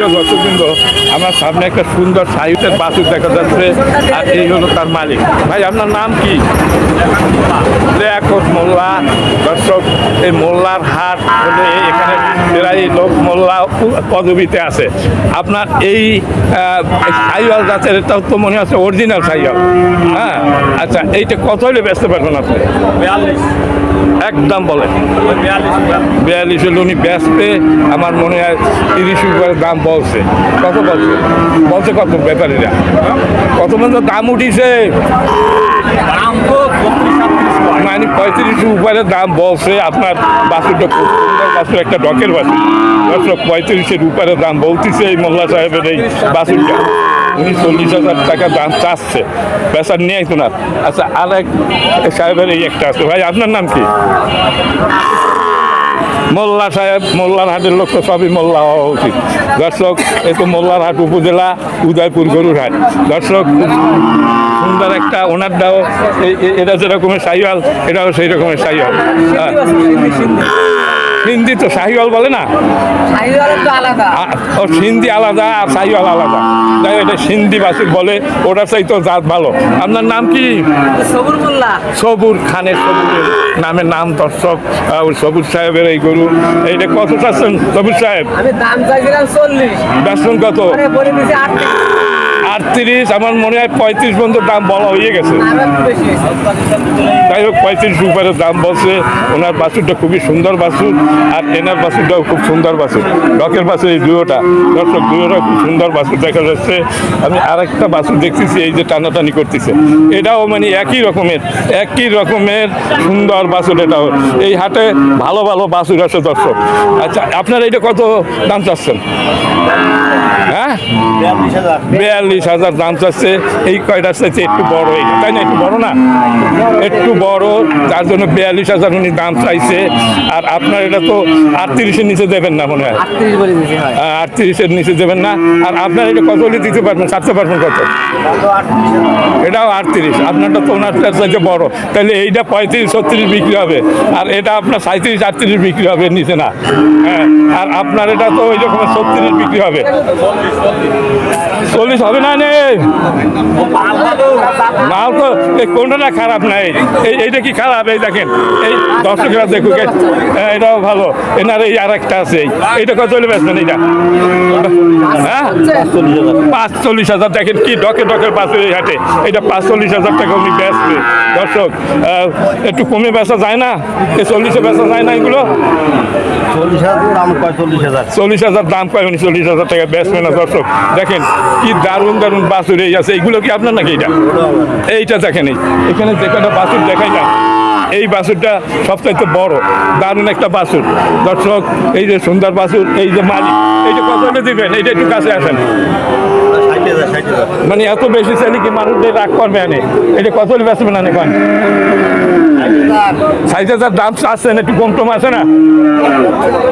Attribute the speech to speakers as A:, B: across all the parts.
A: সুপ্রিয় দর্শকবৃন্দ, আমার সামনে একটা সুন্দর সাহিত্যের বাছুর দেখা যাচ্ছে, আর এই হলো তার মালিক। ভাই, আপনার নাম কি? লিয়াকত মোল্লা। দর্শক, এই মোল্লার হাট হলে এখানে প্রায় লোক মোল্লা পদবিতে আছে। আপনার এই সাইওয়াল জাতের, এটাও তো মনে হচ্ছে অরিজিনাল সাইওয়াল। হ্যাঁ, আচ্ছা, এইটা কত হলে বেচতে পারবেন আপনি?
B: 42।
A: একদম বলেন। 42 হলে উনি বেচতে, আমার মনে হয় 30 উপরে দাম বলছে। কত বলছে? বলছে কত ব্যাপারীরা? কত পর্যন্ত দাম উঠিছে? মানে 35 উপরে দাম বলছে। আপনার বাছুরটা খুব সুন্দর বাছুর, একটা ডকের বাছুর। দর্শক, 35-এর উপরে দাম বলতেছে এই মোল্লা সাহেবের এই বাছুরটা। উনি 40,000 টাকা দাম চাচ্ছে, বেচার নিয়ে তো না। আচ্ছা, আর এক সাহেবের এই একটা আছে। ভাই, আপনার নাম কি? মোল্লা সাহেব। মোল্লার হাটের লোক তো সবই মোল্লা হওয়া উচিত। দর্শক, এই তো মোল্লার হাট উপজেলা, উদয়পুর গরুর হাট। দর্শক, সুন্দর একটা ওনারটাও, এটা যেরকমের সাইওয়াল, এটাও সেই রকমের সাইওয়াল। হিন্দি তো সাহিওয়াল বলে না, ও সিন্ধি আলাদা আর সাহিওয়াল আলাদা। তাই এটা সিন্ধি বাছুর বলে, ওটার চাই তো জাত ভালো। আপনার নাম কি?
C: সবুর মোল্লা।
A: সবুর খানের, সবুরের নামের নাম। দর্শক, সবুর সাহেবের এই গরু, এইটা কত চাচ্ছেন সবুর সাহেব?
C: আমি দাম চাইছিলাম 40,
A: বেচছেন কত?
C: বলে দিয়েছি
A: 38। আমার মনে হয় 35 পর্যন্ত দাম বলা হয়ে গেছে। যাই হোক, 35 উপরে দাম বলছে। ওনার বাছুরটা খুবই সুন্দর বাছুর, আর এনার বাছুরটাও খুব সুন্দর বাছুর। ডকের বাছুর এই দুয়োটা। দর্শক, দুয়োটা খুব সুন্দর বাছুর দেখা যাচ্ছে। আমি আরেকটা বাছুর দেখতেছি, এই যে টানাটানি করতেছে, এটাও মানে একই রকমের সুন্দর বাছুর। এটাও এই হাটে ভালো ভালো বাছুর আছে। দর্শক, আচ্ছা, আপনার এইটা কত দাম চাচ্ছেন? হ্যাঁ, 42,000 দাম চাচ্ছে। এই কয়টার চাইছে একটু বড়, এইটা তাই না? একটু বড় না, একটু বড়, যার জন্য 42,000 উনি দাম চাইছে। আর আপনার এটা তো 38-এর নিচে দেবেন না মনে হয়। 38-এর নিচে দেবেন না। আর আপনার এটা কত হলে দিতে পারবেন, ছাড়তে পারবেন কত? এটাও 38। আপনারটা তো ওনার চাইতে বড়, তাহলে এইটা 35-36 বিক্রি হবে, আর এটা আপনার 37-38 বিক্রি হবে, নিচে না। হ্যাঁ, আর আপনার এটা তো ওই রকম 36 বিক্রি হবে। 40 হবে না? নেই মাল তো, কোনটা না খারাপ নাই। এইটা কি খারাপ? এই দেখেন, এই দর্শকরা দেখুক, এটাও ভালো। এনার এই আর একটা আছে, এইটা কত হলে বেচবেন? এইটা হ্যাঁ, 45,000। দেখেন কি ডকের পাশে এই হাটে, এটা 45,000 টাকা উনি বেচবে। দর্শক, একটু কমে বেচা যায় না? 40-এ বেচা যায় না এগুলো? 40,000 দাম কয়, উনি 40,000 টাকা বেচবে না। দর্শক, দেখেন কি দারুণ দারুণ বাছুর এই আছে। এইগুলো কি আপনার নাকি? এইটা দেখেন, এখানে যে কটা বাছুর দেখাই না, এই বাছুরটা সবচাইতে বড়, দারুণ একটা বাছুর। দর্শক, এই যে সুন্দর বাছুর, এই যে মালিক, এইটা কত হলে দিবেন? এইটা একটু কাছে আসেন। মানে এত বেশি চাইলে কি মানুষদের রাগ করবে? আনে এটা কত হলে বেচবেন? আনে এখন 60,000 দাম চাচ্ছেন, একটু কম আছে না?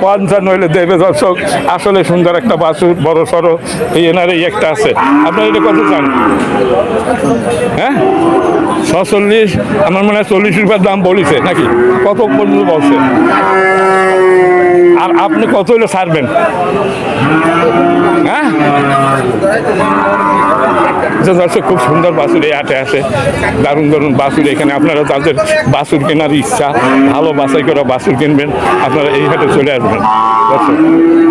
A: 55 হইলে দেবে। দর্শক, আসলে সুন্দর একটা বাছুর, বড় সড়ো। এই এনার এই একটা আছে। আপনার এটা কত চান? হ্যাঁ, 46। আমার মনে হয় 40 রুপিয়ার দাম বলেছে নাকি? কত পর্যন্ত বলছে? আর আপনি কত হইলে ছাড়বেন? হ্যাঁ, দর্শক, খুব সুন্দর বাছুর এই হাটে আছে, দারুণ দারুণ বাছুর। এখানে আপনারা তাদের বাছুর কেনার ইচ্ছা, ভালো বাছাই করা বাছুর কিনবেন, আপনারা এই হাটে চলে আসবেন। দর্শক,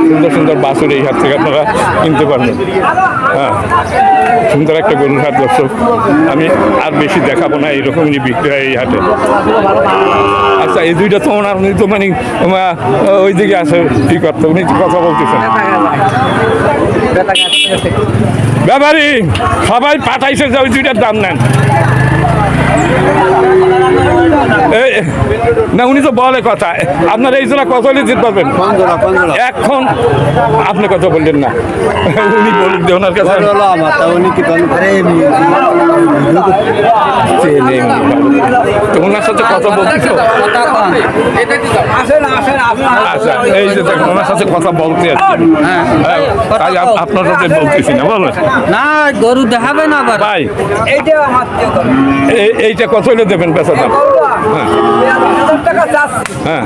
A: সুন্দর সুন্দর বাছুর এই হাট থেকে আপনারা কিনতে পারবেন। হ্যাঁ, সুন্দর একটা গরুর হাট। দর্শক, আমি আর বেশি দেখাবো না, এইরকমই বিক্রি হয় এই হাটে। আচ্ছা, এই দুইটা তো ওনার, উনি তো মানে ওই দিকে আছে, কি করতে উনি কথা বলতেছেন। ব্যাপারী সবাই পাঠাইছে যে ওই দুইটার দাম নেন। না, উনি তো বলে কথা, আপনার এই জন্য কত হলে দিতে পারবেন? এখন আপনি কথা বললেন না, উনি বলুন যে ওনার কাছে ওনার সাথে কথা বলতেছ। আচ্ছা, এই যে দেখুন, ওনার সাথে কথা বলতে তাই আপনার সাথে বলতেছি না, বলবেন
C: না? গরু দেখাবে না
A: ভাই? এইটা কত হলে দেবেন? পেশা কন হ্যাঁ
C: 1000 টাকা চাচ্ছি
A: হ্যাঁ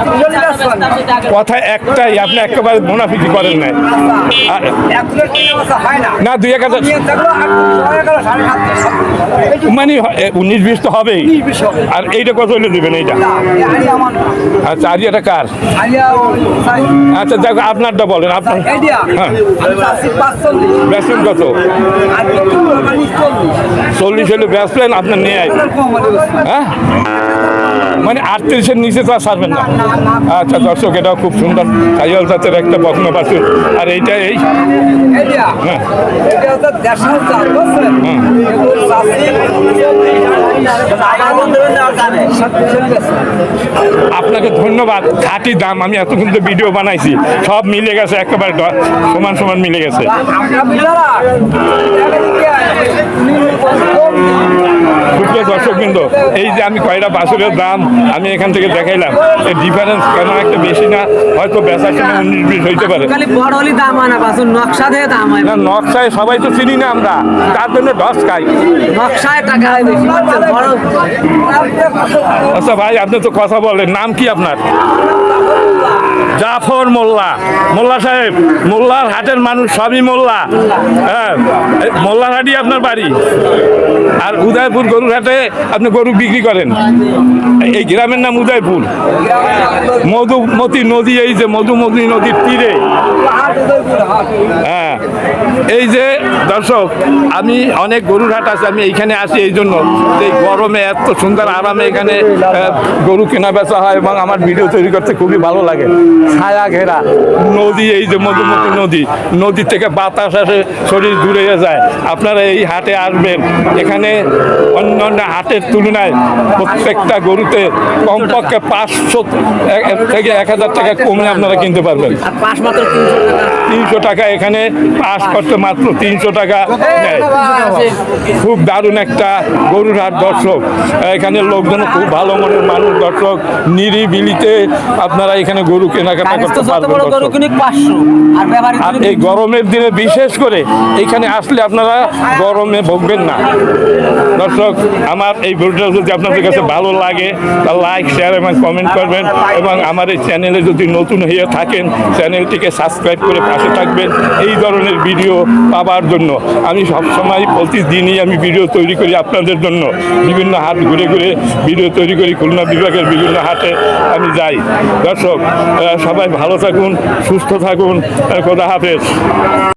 C: 37
A: কথা একটাই, আপনি একেবারে মুনাফিকি করেন নাই আর
C: হয় না
A: না 2-1
C: নিয়ে থাকলো 8
A: মানে 19-20 তো হবেই। আর এইটা কত হলে দেবেন এইটা? আচ্ছা আরিয়াটা কার? আচ্ছা দেখো আপনারটা বলেন আপনার। হ্যাঁ বেচলেন কত? 40 হলে বেচলেন আপনার নিয়ে আয় হ্যাঁ মানে 38-এর নিচে তো আর ছাড়বেন না। আচ্ছা দর্শক এটাও খুব সুন্দর সাইওয়াল জাতের একটা বকনা বাছুর। আর এইটা এই হ্যাঁ আপনাকে ধন্যবাদ। খাঁটি দাম, আমি এতক্ষণ তো ভিডিও বানাইছি, সব মিলে গেছে, একেবারে সমান সমান মিলে গেছে। সুপ্রিয় দর্শকবৃন্দ, এই যে আমি কয়টা বাছুরের দাম আমি এখান থেকে দেখাইলাম, এই ডিফারেন্স কেন একটা বেশি না, হয়তো বেচার সময় 19-20 হইতে পারে।
C: খালি বড় হলি দাম হয় না, বাসুর নকশা দিয়ে দাম হয়।
A: না নকশায় সবাই তো চিনি না আমরা, তার জন্য ডস খাই।
C: নকশায় টাকা হয় বেশি, বড়।
A: আচ্ছা ভাই আপনি তো কথা বলেন, নাম কি আপনার? জাফর মোল্লা। মোল্লা সাহেব, মোল্লার হাটের মানুষ সবই মোল্লা। হ্যাঁ মোল্লার হাটই আপনার বাড়ি। আর উদয়পুর গরুর হাটে আপনি গরু বিক্রি করেন। এই গ্রামের নাম উদয়পুর। মধুমতি নদী, এই যে মধুমতি নদীর তীরে। হ্যাঁ এই যে দর্শক, আমি অনেক গরুর হাট আছে, আমি এইখানে আসি এই জন্য এই গরমে এত সুন্দর আরামে এখানে গরু কেনা বেচা হয় এবং আমার ভিডিও তৈরি করতে খুবই ভালো লাগে। ছায়া ঘেরা নদী, এই যে মধুমতি নদী, নদী থেকে বাতাস আসে, শরীর দূরে যায়। আপনারা এই হাটে আসবেন, এখানে অন্যান্য হাটের তুলনায় প্রত্যেকটা গরুতে কমপক্ষে 500 থেকে 1000 টাকা কমে আপনারা কিনতে পারবেন।
C: আর পাঁচ মাত্র
A: 300 টাকা, এখানে পাস করতে মাত্র 300 টাকা নেয়। খুব দারুণ একটা গরুর হাট দর্শক। এখানে লোকজন খুব ভালো মনের মানুষ দর্শক, নিরিবিলিতে আপনারা এখানে গরু কেনাকাটা করতে পারবেন দর্শক। আর এই গরমের দিনে বিশেষ করে এইখানে আসলে আপনারা গরমে ভুগবেন না দর্শক। আমার এই ভিডিওটা যদি আপনাদের কাছে ভালো লাগে তা লাইক, শেয়ার এবং কমেন্ট করবেন, এবং আমার এই চ্যানেলে যদি নতুন হয়ে থাকেন চ্যানেলটিকে সাবস্ক্রাইব করে পাশে থাকবেন এই ধরনের ভিডিও পাওয়ার জন্য। আমি সবসময় প্রতিদিনই আমি ভিডিও তৈরি করি আপনাদের জন্য, বিভিন্ন হাট ঘুরে ঘুরে ভিডিও তৈরি করি। খুলনা বিভাগের বিভিন্ন হাটে আমি যাই দর্শক। সবাই ভালো থাকুন, সুস্থ থাকুন, খোদা হাফেজ।